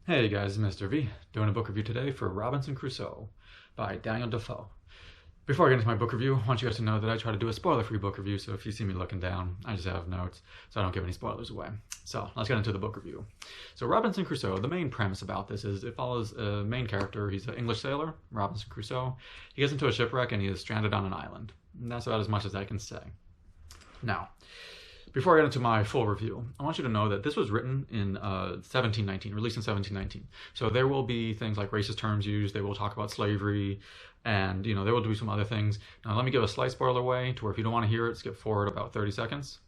Hey guys, Mr. V, doing a book review today for Robinson Crusoe by Daniel Defoe. Before I get into my book review, I want you guys to know that I try to do a spoiler-free book review, so if you see me looking down, I just have notes, so I don't give any spoilers away. So, let's get into the book review. So, Robinson Crusoe, the main premise about this is it follows a main character. He's an English sailor, Robinson Crusoe. He gets into a shipwreck and he is stranded on an island. And that's about as much as I can say. Now, before I get into my full review, I want you to know that this was written in 1719, released in 1719. So there will be things like racist terms used. They will talk about slavery, and they will do some other things. Now, let me give a slight spoiler away to where if you don't want to hear it, skip forward about 30 seconds.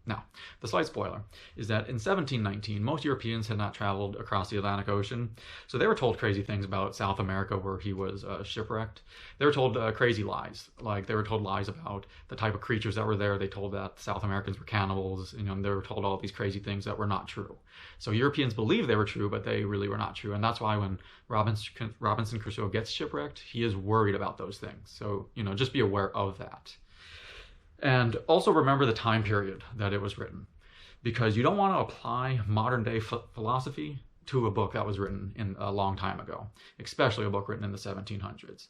Now, the slight spoiler is that in 1719, most Europeans had not traveled across the Atlantic Ocean, so they were told crazy things about South America where he was shipwrecked. They were told crazy lies, like they were told lies about the type of creatures that were there. They told that South Americans were cannibals, they were told all these crazy things that were not true. So Europeans believed they were true, but they really were not true, and that's why when Robinson Crusoe gets shipwrecked, he is worried about those things. So, just be aware of that. And also remember the time period that it was written, because you don't want to apply modern day philosophy to a book that was written in a long time ago, especially a book written in the 1700s,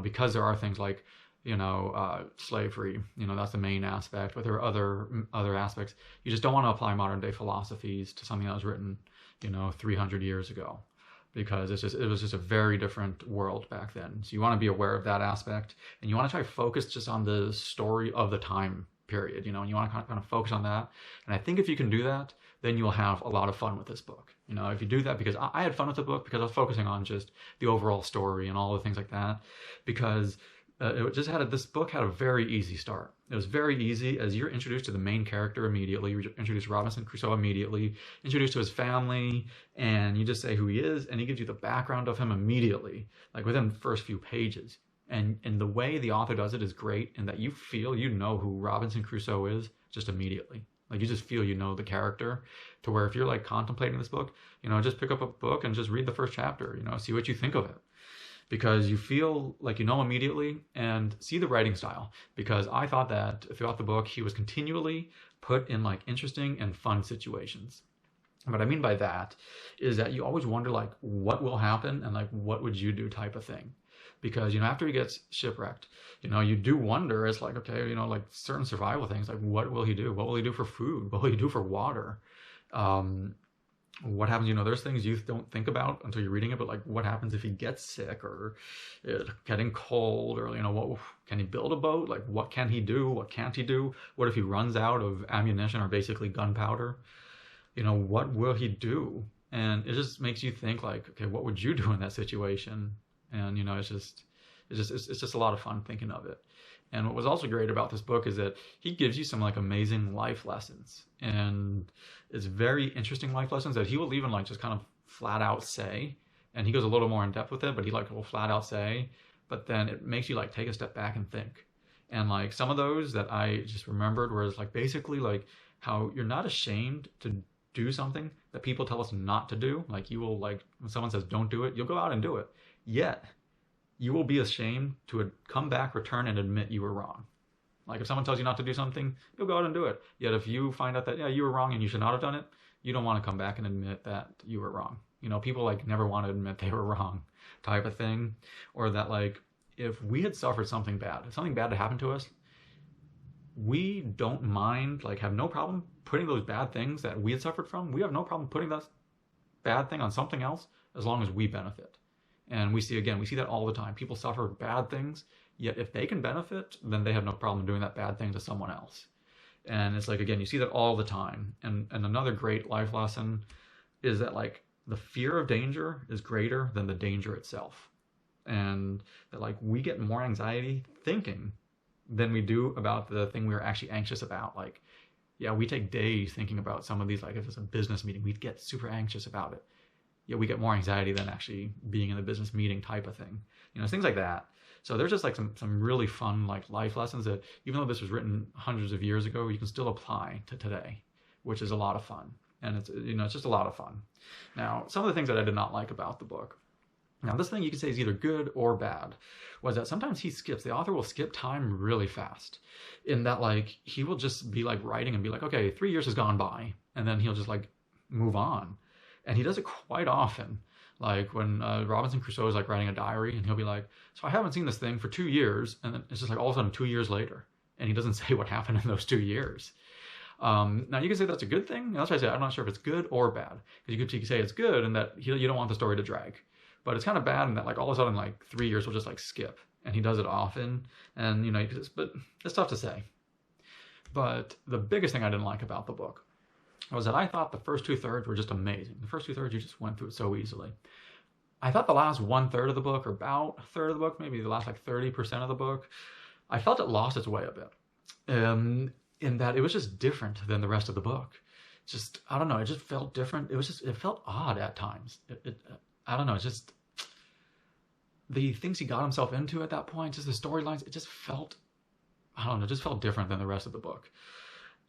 because there are things like, slavery, that's the main aspect, but there are other aspects. You just don't want to apply modern day philosophies to something that was written, 300 years ago. Because it was just a very different world back then. So you want to be aware of that aspect, and you want to try to focus just on the story of the time period, and you want to kind of focus on that. And I think if you can do that, then you'll have a lot of fun with this book. If you do that, because I had fun with the book because I was focusing on just the overall story and all the things like that, because this book had a very easy start. It was very easy as you're introduced to the main character immediately. You're introduced to Robinson Crusoe immediately, introduced to his family, and you just say who he is, and he gives you the background of him immediately, like within the first few pages. And the way the author does it is great, in that you feel you know who Robinson Crusoe is just immediately. Like you just feel the character, to where if you're like contemplating this book, just pick up a book and just read the first chapter, see what you think of it. Because you feel like immediately, and see the writing style. Because I thought that throughout the book, he was continually put in like interesting and fun situations. And what I mean by that is that you always wonder like what will happen and like what would you do type of thing. Because after he gets shipwrecked, you do wonder, it's like, okay, like certain survival things, like what will he do? What will he do for food? What will he do for water? What happens, there's things you don't think about until you're reading it, but like what happens if he gets sick or getting cold, or what can he build a boat? Like what can he do? What can't he do? What if he runs out of ammunition, or basically gunpowder? What will he do? And it just makes you think like, okay, what would you do in that situation? And it's just a lot of fun thinking of it. And what was also great about this book is that he gives you some like amazing life lessons, and it's very interesting life lessons that he will even like just kind of flat out say, and he goes a little more in depth with it, but he like will flat out say, but then it makes you like take a step back and think. And like some of those that I just remembered was like basically like how you're not ashamed to do something that people tell us not to do. Like you will, like when someone says don't do it, you'll go out and do it. Yet you will be ashamed to come back, return, and admit you were wrong. Like if someone tells you not to do something, you'll go out and do it. Yet if you find out that, yeah, you were wrong and you should not have done it, you don't want to come back and admit that you were wrong. People like never want to admit they were wrong type of thing. Or that like, if we had suffered something bad, if something bad had happened to us, we don't mind, like have no problem putting those bad things that we had suffered from, we have no problem putting that bad thing on something else as long as we benefit. And we see that all the time. People suffer bad things, yet if they can benefit, then they have no problem doing that bad thing to someone else. And it's like, again, you see that all the time. And another great life lesson is that like the fear of danger is greater than the danger itself. And that like we get more anxiety thinking than we do about the thing we're actually anxious about. Like, yeah, we take days thinking about some of these, like if it's a business meeting, we'd get super anxious about it. Yeah, we get more anxiety than actually being in a business meeting type of thing. Things like that. So there's just like some really fun like life lessons that even though this was written hundreds of years ago, you can still apply to today, which is a lot of fun. And it's just a lot of fun. Now, some of the things that I did not like about the book. Now, this thing you could say is either good or bad, was that sometimes the author will skip time really fast, in that like he will just be like writing and be like, okay, 3 years has gone by, and then he'll just like move on. And he does it quite often. Like when Robinson Crusoe is like writing a diary, and he'll be like, "So I haven't seen this thing for 2 years," and then it's just like all of a sudden 2 years later, and he doesn't say what happened in those 2 years. Now you can say that's a good thing. That's why I say I'm not sure if it's good or bad, because you could say it's good and that you don't want the story to drag, but it's kind of bad in that like all of a sudden like 3 years will just like skip, and he does it often, and but it's tough to say. But the biggest thing I didn't like about the book was that I thought the first 2/3 were just amazing. The first 2/3 you just went through it so easily. I thought the last 1/3 of the book, or about a third of the book, maybe the last like 30% of the book, I felt it lost its way a bit. In that it was just different than the rest of the book. Just, I don't know, it just felt different. It felt odd at times. I don't know, it's just, the things he got himself into at that point, just the storylines, it just felt, I don't know, it just felt different than the rest of the book.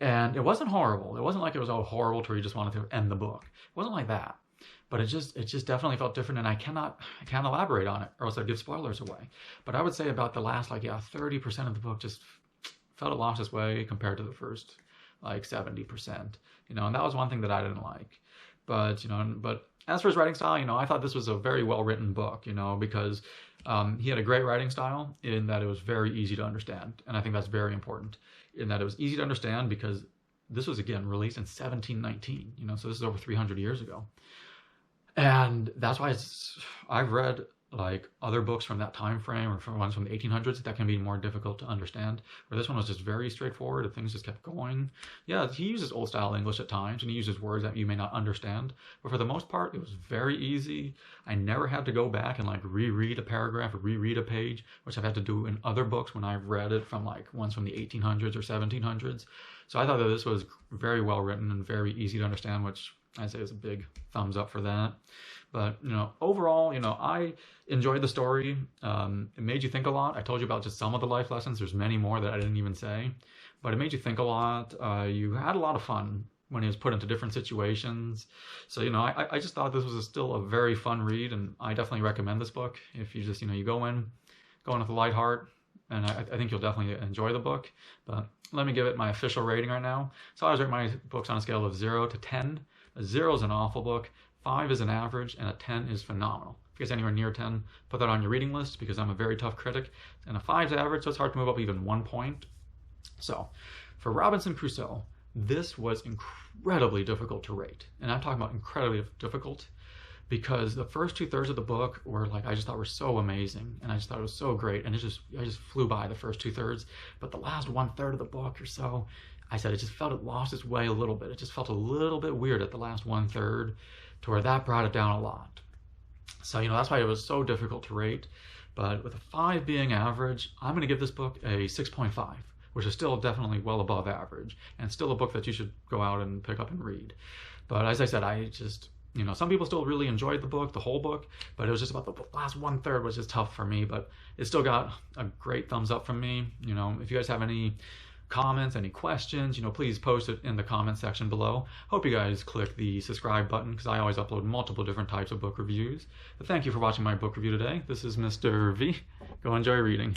And it wasn't horrible. It wasn't like it was all horrible to where you just wanted to end the book. It wasn't like that. But it just definitely felt different, and I can't elaborate on it, or else I'd give spoilers away. But I would say about the last 30% of the book just felt it lost its way compared to the first 70%. And that was one thing that I didn't like. But but as for his writing style, I thought this was a very well written book, because he had a great writing style in that it was very easy to understand, and I think that's very important in that it was easy to understand because this was again released in 1719, so this is over 300 years ago. And that's why I've read other books from that time frame, or from ones from the 1800s that can be more difficult to understand, where this one was just very straightforward and things just kept going. Yeah, he uses old style English at times, and he uses words that you may not understand, but for the most part it was very easy. I never had to go back and reread a paragraph or reread a page, which I've had to do in other books when I've read it from ones from the 1800s or 1700s. So I thought that this was very well written and very easy to understand, which I say is a big thumbs up for that. But overall, I enjoyed the story. It made you think a lot. I told you about just some of the life lessons. There's many more that I didn't even say, but it made you think a lot. You had a lot of fun when he was put into different situations. So I just thought this was still a very fun read, and I definitely recommend this book if you just you go in with a light heart. And I think you'll definitely enjoy the book. But let me give it my official rating right now. So I was rating my books on a scale of 0 to 10. A 0 is an awful book, 5 is an average, and a 10 is phenomenal. If you guys anywhere near 10, put that on your reading list, because I'm a very tough critic. And a 5 is average, so it's hard to move up even 1 point. So for Robinson Crusoe, this was incredibly difficult to rate. And I'm talking about incredibly difficult, because the first 2/3 of the book were I just thought were so amazing, and I just thought it was so great, and I just flew by the first 2/3. But the last 1/3 of the book or so, I said it just felt it lost its way a little bit. It just felt a little bit weird at the last 1/3, to where that brought it down a lot. So that's why it was so difficult to rate. But with a 5 being average, I'm going to give this book a 6.5, which is still definitely well above average, and still a book that you should go out and pick up and read. But as I said, some people still really enjoyed the book, the whole book, but it was just about the last 1/3 was just tough for me. But it still got a great thumbs up from me. If you guys have any comments, any questions, please post it in the comment section below. Hope you guys click the subscribe button, because I always upload multiple different types of book reviews. But thank you for watching my book review today. This is Mr. V. Go enjoy reading.